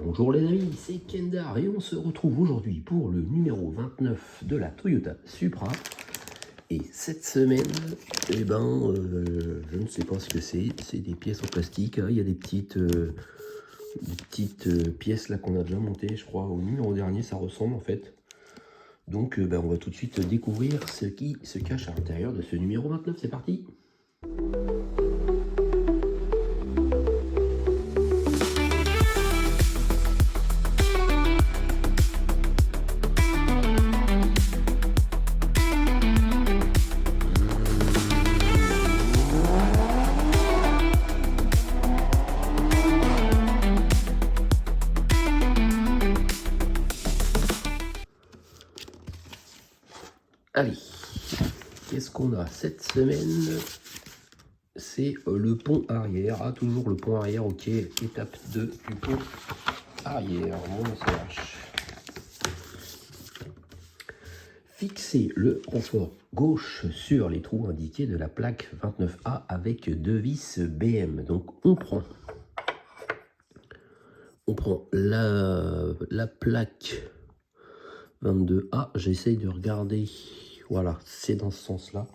Bonjour les amis, c'est Kendar et on se retrouve aujourd'hui pour le numéro 29 de la Toyota Supra. Et cette semaine, je ne sais pas ce que c'est des pièces en plastique, hein. Il y a des petites pièces là qu'on a déjà montées, je crois, au numéro dernier, ça ressemble en fait. Donc on va tout de suite découvrir ce qui se cache à l'intérieur de ce numéro 29, c'est parti! Allez, qu'est-ce qu'on a cette semaine? C'est le pont arrière. Ah, toujours le pont arrière, ok. Étape 2 du pont arrière. Mon message. Fixer le renfort gauche sur les trous indiqués de la plaque 29A avec deux vis BM. Donc on prend la plaque 22A. J'essaye de regarder. Voilà, c'est dans ce sens-là.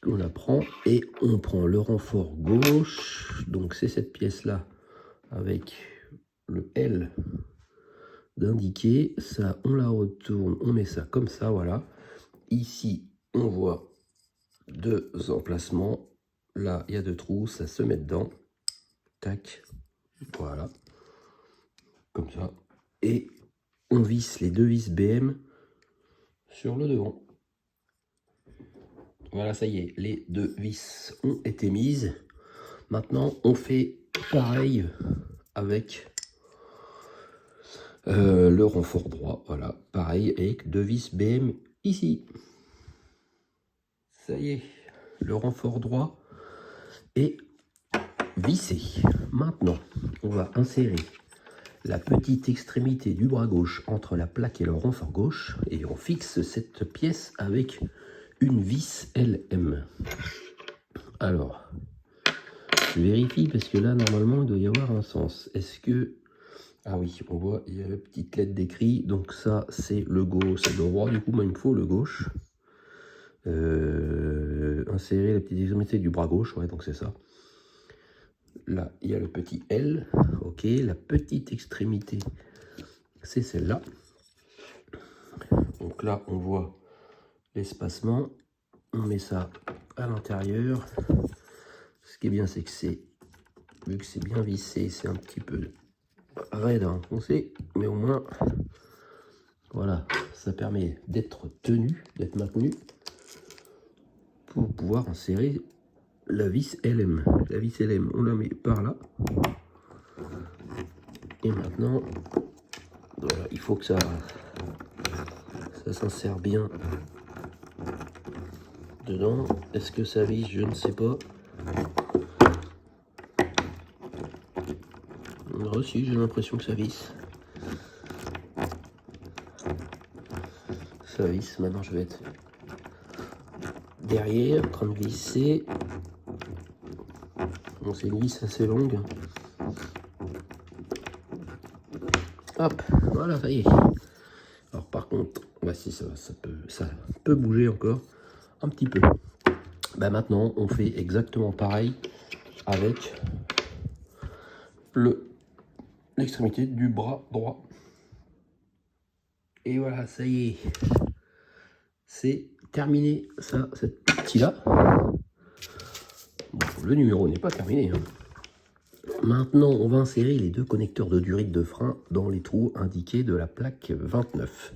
On la prend et on prend le renfort gauche, donc c'est cette pièce là avec le L d'indiquer ça, on la retourne, on met ça comme ça, voilà. Ici on voit deux emplacements, là il y a deux trous, ça se met dedans, tac, voilà, comme ça, et on visse les deux vis BM sur le devant. Voilà, ça y est, les deux vis ont été mises. Maintenant, on fait pareil avec le renfort droit. Voilà, pareil avec deux vis BM ici. Ça y est, le renfort droit est vissé. Maintenant, on va insérer la petite extrémité du bras gauche entre la plaque et le renfort gauche et on fixe cette pièce avec une vis LM. Alors, je vérifie parce que là, normalement, il doit y avoir un sens. Est-ce que... Ah oui, on voit, il y a la petite lettre d'écrit. Donc ça, c'est le gauche, c'est le droit. Du coup, moi, il me faut le gauche. Insérer la petite extrémité du bras gauche. Ouais, donc c'est ça. Là, il y a le petit L. Ok, la petite extrémité, c'est celle-là. Donc là, on voit l'espacement. On met ça à l'intérieur. Ce qui est bien, c'est que c'est, vu que c'est bien vissé, c'est un petit peu raide à enfoncer, mais au moins, voilà, ça permet d'être tenu, d'être maintenu, pour pouvoir insérer la vis LM. La vis LM, on la met par là. Et maintenant, voilà, il faut que ça s'insère bien dedans. Est-ce que ça vise? Je ne sais pas. Ah, si, j'ai l'impression que ça visse. Ça visse. Maintenant, je vais être derrière, en train de visser. Bon, c'est une vis assez longue. Hop, voilà, ça y est. Alors par contre, voici ça peut bouger encore un petit peu. Ben maintenant, on fait exactement pareil avec l'extrémité du bras droit. Et voilà, ça y est. C'est terminé, ça, cette partie-là. Bon, le numéro n'est pas terminé, hein. Maintenant, on va insérer les deux connecteurs de durite de frein dans les trous indiqués de la plaque 29.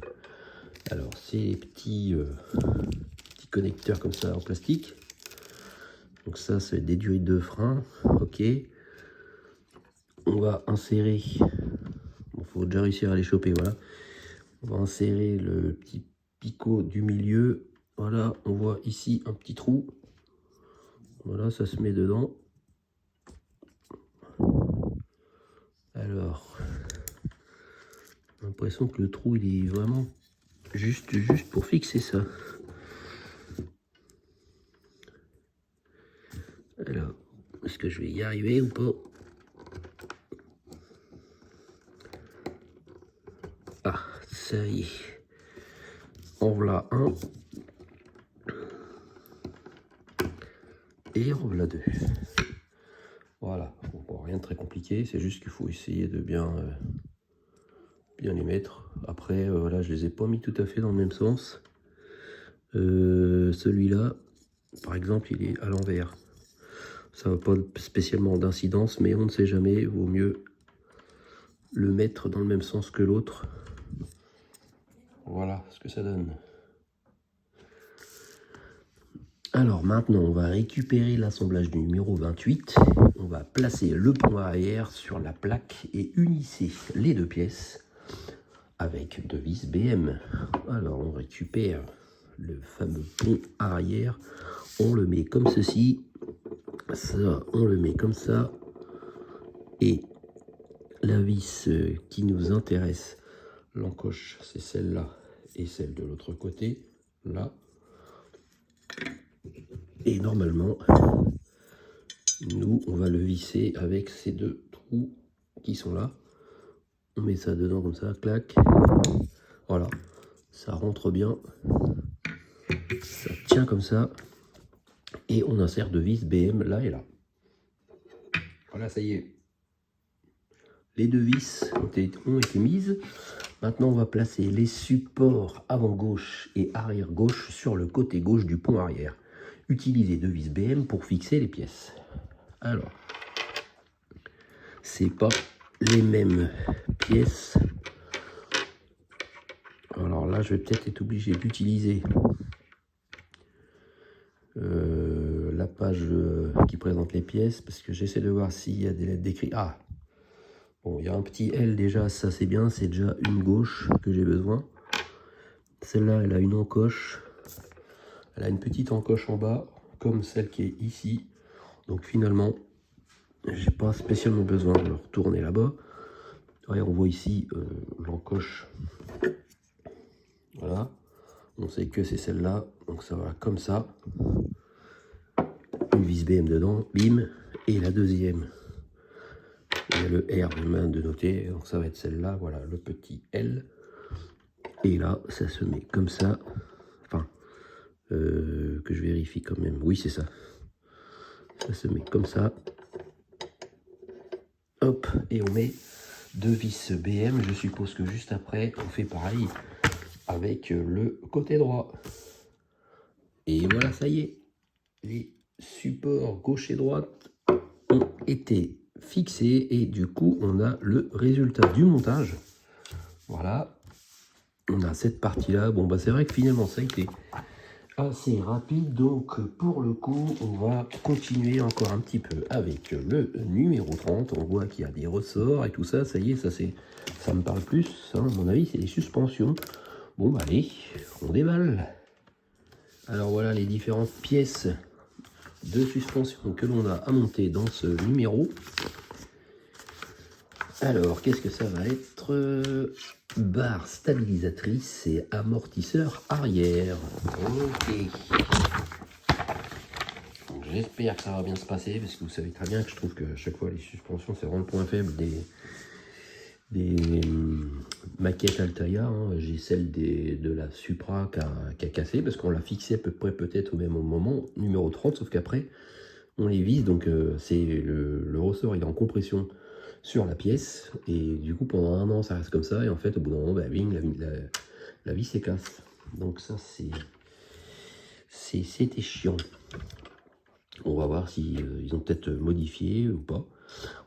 Alors, c'est les petits connecteurs comme ça en plastique. Donc ça, c'est des durites de frein. Ok. On va insérer... Bon, faut déjà réussir à les choper, voilà. On va insérer le petit picot du milieu. Voilà, on voit ici un petit trou. Voilà, ça se met dedans. Alors, j'ai l'impression que le trou, il est vraiment juste pour fixer ça. Alors, est-ce que je vais y arriver ou pas? Ah, ça y est. En voilà un. Et en voilà deux. Voilà, bon, rien de très compliqué, c'est juste qu'il faut essayer de bien les mettre. Après, là, je les ai pas mis tout à fait dans le même sens. Celui-là, par exemple, il est à l'envers. Ça n'a pas spécialement d'incidence, mais on ne sait jamais, vaut mieux le mettre dans le même sens que l'autre. Voilà ce que ça donne. Alors maintenant, on va récupérer l'assemblage du numéro 28. On va placer le pont arrière sur la plaque et unisser les deux pièces avec deux vis BM. Alors on récupère le fameux pont arrière. On le met comme ceci. Ça, on le met comme ça. Et la vis qui nous intéresse, l'encoche, c'est celle-là et celle de l'autre côté, là. Et normalement, nous, on va le visser avec ces deux trous qui sont là. On met ça dedans comme ça, clac. Voilà, ça rentre bien. Ça tient comme ça. Et on insère deux vis BM là et là. Voilà, ça y est. Les deux vis ont été mises. Maintenant, on va placer les supports avant gauche et arrière gauche sur le côté gauche du pont arrière. Utilisez deux vis BM pour fixer les pièces. Alors, c'est pas les mêmes pièces. Alors là, je vais peut-être être obligé d'utiliser la page qui présente les pièces parce que j'essaie de voir s'il y a des lettres décrites. Ah, bon, il y a un petit L déjà, ça c'est bien, c'est déjà une gauche que j'ai besoin. Celle-là, elle a une encoche. Elle a une petite encoche en bas, comme celle qui est ici. Donc finalement, j'ai pas spécialement besoin de le retourner là-bas. Ouais, on voit ici l'encoche. Voilà. On sait que c'est celle-là. Donc ça va comme ça. Une vis BM dedans, bim. Et la deuxième. Il y a le R de main de noter. Donc ça va être celle-là. Voilà, le petit L. Et là, ça se met comme ça. Enfin, que je vérifie quand même. Oui, c'est ça. Ça se met comme ça. Hop, et on met deux vis BM. Je suppose que juste après, on fait pareil avec le côté droit. Et voilà, ça y est. Les supports gauche et droite ont été fixés. Et du coup, on a le résultat du montage. Voilà. On a cette partie-là. Bon, bah c'est vrai que finalement, ça a été assez rapide. Donc, pour le coup, on va continuer encore un petit peu avec le numéro 30. On voit qu'il y a des ressorts et tout ça. Ça y est, ça me parle plus. Hein, à mon avis, c'est les suspensions. Bon, bah allez, on déballe. Alors voilà les différentes pièces de suspension que l'on a à monter dans ce numéro. Alors, qu'est-ce que ça va être? Barre stabilisatrice et amortisseur arrière. Ok. J'espère que ça va bien se passer, parce que vous savez très bien que je trouve que à chaque fois les suspensions, c'est vraiment le point faible des maquettes Altaïa. Hein. J'ai celle de la Supra qui a cassé, parce qu'on l'a fixée à peu près peut-être au même moment, numéro 30, sauf qu'après, on les vise, donc c'est le ressort, il est en compression sur la pièce, et du coup pendant un an ça reste comme ça, et en fait au bout d'un moment, bah, bing, la vis s'écasse. Donc ça c'était chiant. On va voir si ils ont peut-être modifié ou pas.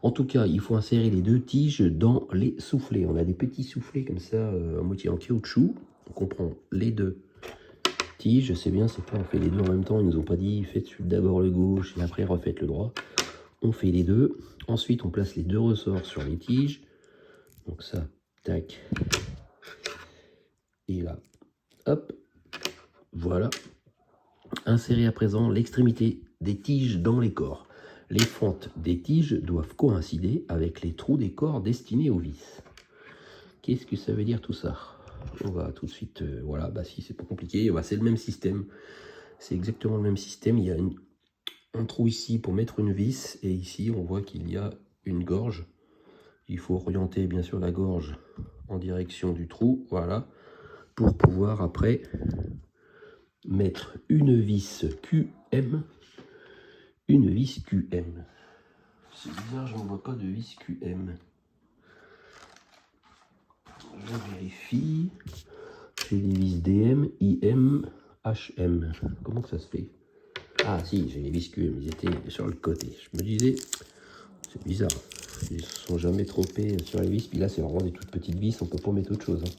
En tout cas, il faut insérer les deux tiges dans les soufflets. On a des petits soufflets comme ça, à moitié en caoutchouc. Donc on prend les deux tiges, c'est bien, c'est pas on fait les deux en même temps. Ils nous ont pas dit faites d'abord le gauche et après refaites le droit. On fait les deux. Ensuite, on place les deux ressorts sur les tiges. Donc ça, tac. Et là, hop. Voilà. Insérer à présent l'extrémité des tiges dans les corps. Les fentes des tiges doivent coïncider avec les trous des corps destinés aux vis. Qu'est-ce que ça veut dire tout ça? On va tout de suite, voilà, bah si c'est pas compliqué, bah, c'est le même système. C'est exactement le même système. Il y a un trou ici pour mettre une vis, et ici on voit qu'il y a une gorge. Il faut orienter bien sûr la gorge en direction du trou, voilà, pour pouvoir après mettre une vis QM. Une vis QM. C'est bizarre, je ne vois pas de vis QM. Je vérifie. J'ai des vis DM, IM, HM. Comment que ça se fait? Ah si, j'ai les vis QM, ils étaient sur le côté. Je me disais, c'est bizarre. Ils ne se sont jamais trompés sur les vis. Puis là, c'est vraiment des toutes petites vis, on peut pas mettre autre chose. Hein.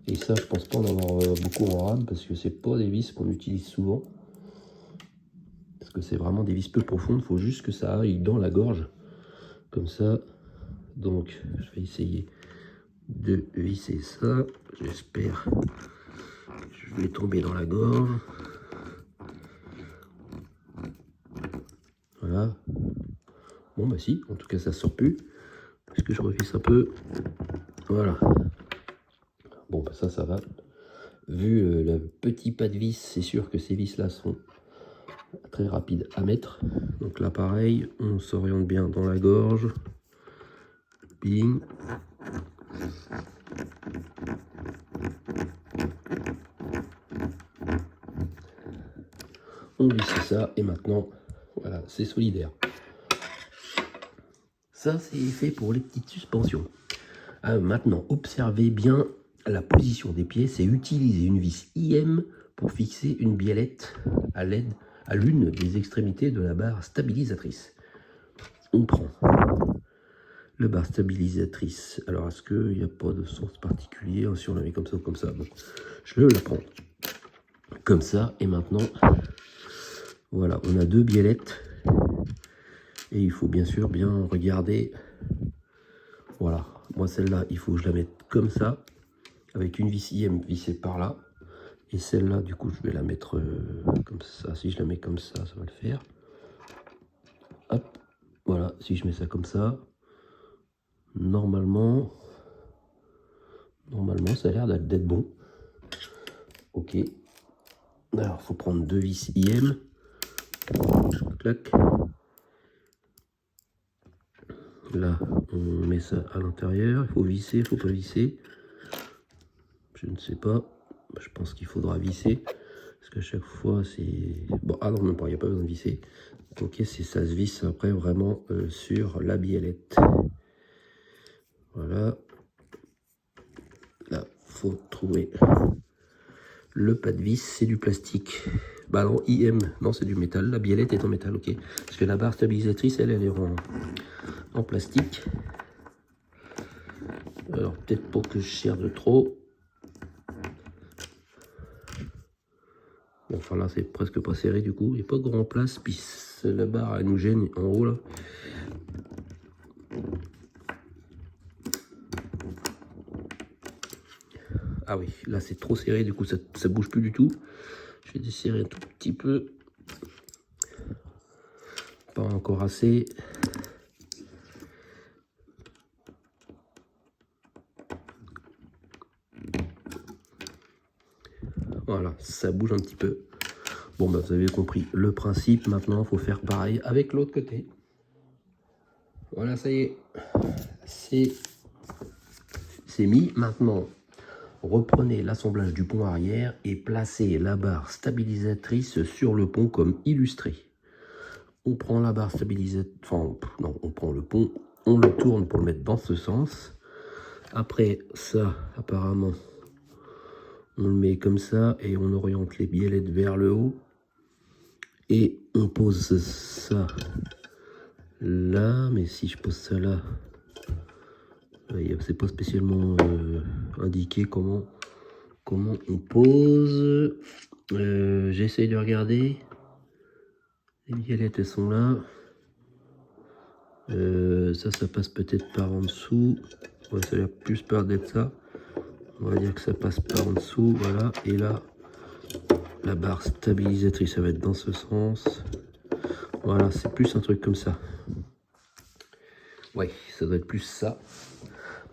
Et ça, je pense pas en avoir beaucoup en rame, parce que c'est pas des vis qu'on utilise souvent. Parce que c'est vraiment des vis peu profondes, il faut juste que ça aille dans la gorge. Comme ça. Donc, je vais essayer de visser ça. J'espère que je vais tomber dans la gorge. Voilà. Bon, bah si, en tout cas, ça sort plus. Est-ce que je revisse un peu? Voilà. Bon, bah ça va. Vu le petit pas de vis, c'est sûr que ces vis-là sont très rapides à mettre. Donc là, pareil, on s'oriente bien dans la gorge. Bing. On visse ça et maintenant, voilà, c'est solidaire. Ça, c'est fait pour les petites suspensions. Maintenant, observez bien la position des pièces et utilisez une vis IM pour fixer une biellette à l'une des extrémités de la barre stabilisatrice. On prend le barre stabilisatrice. Alors, est-ce qu'il n'y a pas de sens particulier si on la met comme ça ou comme ça? Bon, je la prends comme ça. Et maintenant, voilà, on a deux biellettes. Et il faut bien sûr bien regarder. Voilà, moi celle-là, il faut que je la mette comme ça, avec une vis IM vissée par là. Et celle-là, du coup, je vais la mettre comme ça. Si je la mets comme ça va le faire. Hop, voilà, si je mets ça comme ça, normalement, ça a l'air d'être bon. Ok. Alors, il faut prendre deux vis IM. Clac. Là, on met ça à l'intérieur. Il faut visser, il faut pas visser. Je ne sais pas. Je pense qu'il faudra visser. Parce qu'à chaque fois, c'est... Bon, ah non, même pas, il n'y a pas besoin de visser. Ok, ça se visse après vraiment sur la biellette. Voilà. Là, faut trouver le pas de vis, c'est du plastique. Bah non, IM, non, c'est du métal. La biellette est en métal, ok. Parce que la barre stabilisatrice, elle est en plastique. Alors, peut-être pas que je serre de trop. Bon, enfin là, c'est presque pas serré du coup. Il n'y a pas grand place, puis la barre, elle nous gêne en haut là. Ah oui, là c'est trop serré, du coup ça bouge plus du tout. Je vais desserrer un tout petit peu. Pas encore assez. Voilà, ça bouge un petit peu. Bon, bah, vous avez compris le principe. Maintenant, il faut faire pareil avec l'autre côté. Voilà, ça y est. C'est mis. Maintenant, reprenez l'assemblage du pont arrière et placez la barre stabilisatrice sur le pont comme illustré. On prend la barre stabilisatrice, enfin, non, on prend le pont, on le tourne pour le mettre dans ce sens. Après ça, apparemment, on le met comme ça et on oriente les biellettes vers le haut. Et on pose ça là, mais si je pose ça là, c'est pas spécialement indiqué comment on pose. J'essaye de regarder. Les biellettes, elles sont là. Ça passe peut-être par en dessous. Ouais, ça a l'air plus par d'être ça. On va dire que ça passe par en dessous, voilà. Et là, la barre stabilisatrice, ça va être dans ce sens. Voilà, c'est plus un truc comme ça. Ouais, ça doit être plus ça.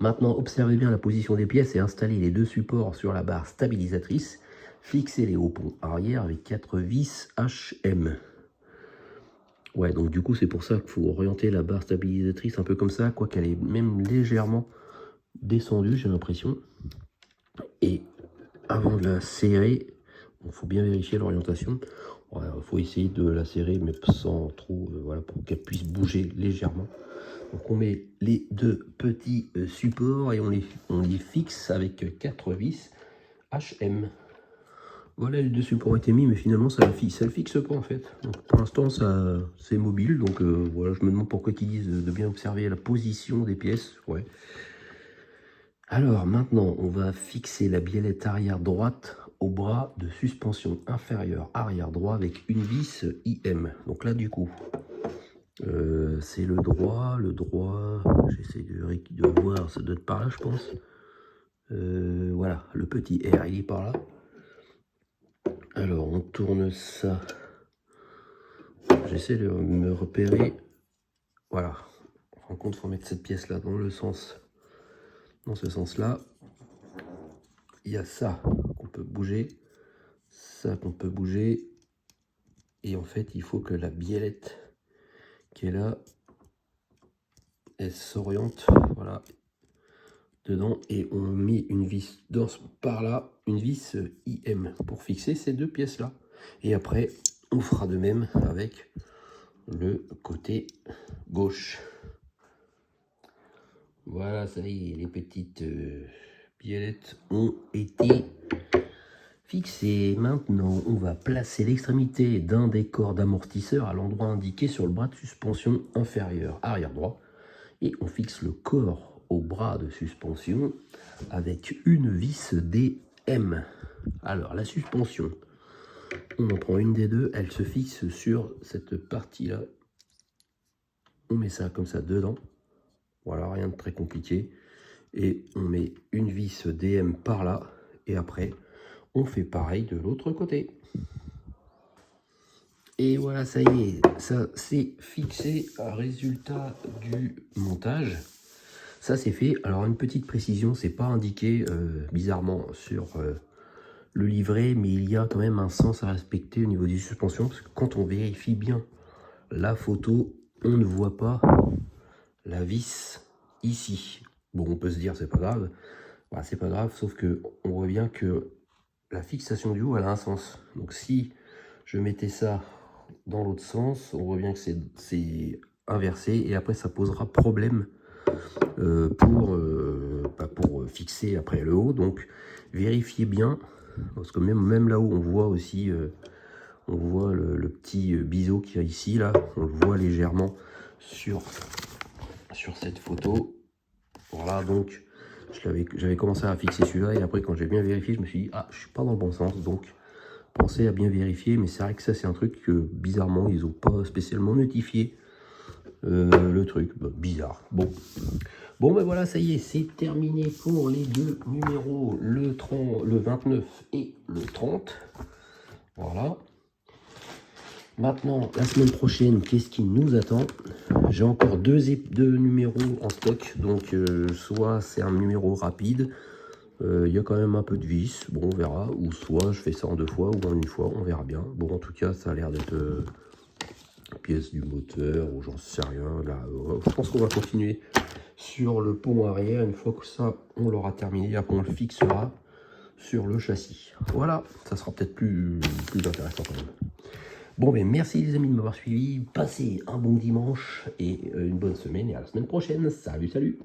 Maintenant, observez bien la position des pièces et installez les deux supports sur la barre stabilisatrice. Fixez-les au pont arrière avec 4 vis HM. Ouais, donc du coup, c'est pour ça qu'il faut orienter la barre stabilisatrice un peu comme ça, quoi qu'elle est même légèrement descendue, j'ai l'impression. Et avant de la serrer, il faut bien vérifier l'orientation. Il faut essayer de la serrer, mais sans trop, voilà, pour qu'elle puisse bouger légèrement. Donc on met les deux petits supports et on les fixe avec 4 vis HM. Voilà, les deux supports ont été mis, mais finalement ça le fixe pas en fait. Donc pour l'instant c'est mobile, donc voilà, je me demande pourquoi ils disent de bien observer la position des pièces. Ouais. Alors maintenant, on va fixer la biellette arrière droite au bras de suspension inférieur arrière droit avec une vis IM. Donc là du coup, c'est le droit, j'essaie de voir, ça doit être par là je pense. Voilà, le petit R il est par là. Alors on tourne ça, j'essaie de me repérer, voilà, en fin de compte il faut mettre cette pièce là dans ce sens là. Il y a ça qu'on peut bouger, ça qu'on peut bouger, et en fait il faut que la biellette qui est là, elle s'oriente, voilà, dedans, et on met une vis par là, une vis IM pour fixer ces deux pièces là, et après on fera de même avec le côté gauche. Voilà, ça y est, les petites biellettes ont été fixées. Maintenant on va placer l'extrémité d'un des corps d'amortisseur à l'endroit indiqué sur le bras de suspension inférieur arrière droit, et on fixe le corps au bras de suspension avec une vis DM. Alors la suspension, on en prend une des deux, elle se fixe sur cette partie là, on met ça comme ça dedans, voilà, rien de très compliqué, et on met une vis DM par là, et après on fait pareil de l'autre côté. Et voilà, ça y est, ça c'est fixé. Résultat du montage, ça c'est fait. Alors une petite précision, c'est pas indiqué bizarrement sur le livret, mais il y a quand même un sens à respecter au niveau des suspensions, parce que quand on vérifie bien la photo, on ne voit pas la vis ici. Bon, on peut se dire c'est pas grave, bah, c'est pas grave, sauf que on voit bien que la fixation du haut elle a un sens. Donc si je mettais ça dans l'autre sens, on voit bien que c'est inversé, et après ça posera problème pour fixer après le haut. Donc vérifiez bien, parce que même là-haut on voit aussi on voit le petit biseau qu'il y a ici, là on le voit légèrement sur cette photo. Voilà, donc j'avais commencé à fixer celui-là, et après quand j'ai bien vérifié, je me suis dit ah, je suis pas dans le bon sens, donc pensez à bien vérifier. Mais c'est vrai que ça c'est un truc que bizarrement ils ont pas spécialement notifié le truc, bah, bizarre. Bon ben voilà, ça y est, c'est terminé pour les deux numéros, le 29 et le 30. Voilà. Maintenant, la semaine prochaine, qu'est-ce qui nous attend? J'ai encore deux numéros en stock, donc soit c'est un numéro rapide, il y a quand même un peu de vis, bon on verra, ou soit je fais ça en 2 fois ou en 1 fois, on verra bien. Bon, en tout cas ça a l'air d'être pièce du moteur, ou j'en sais rien. Là, je pense qu'on va continuer sur le pont arrière. Une fois que ça on l'aura terminé, après on le fixera sur le châssis. Voilà, ça sera peut-être plus intéressant quand même. Bon, ben merci les amis de m'avoir suivi, passez un bon dimanche et une bonne semaine, et à la semaine prochaine. Salut, salut!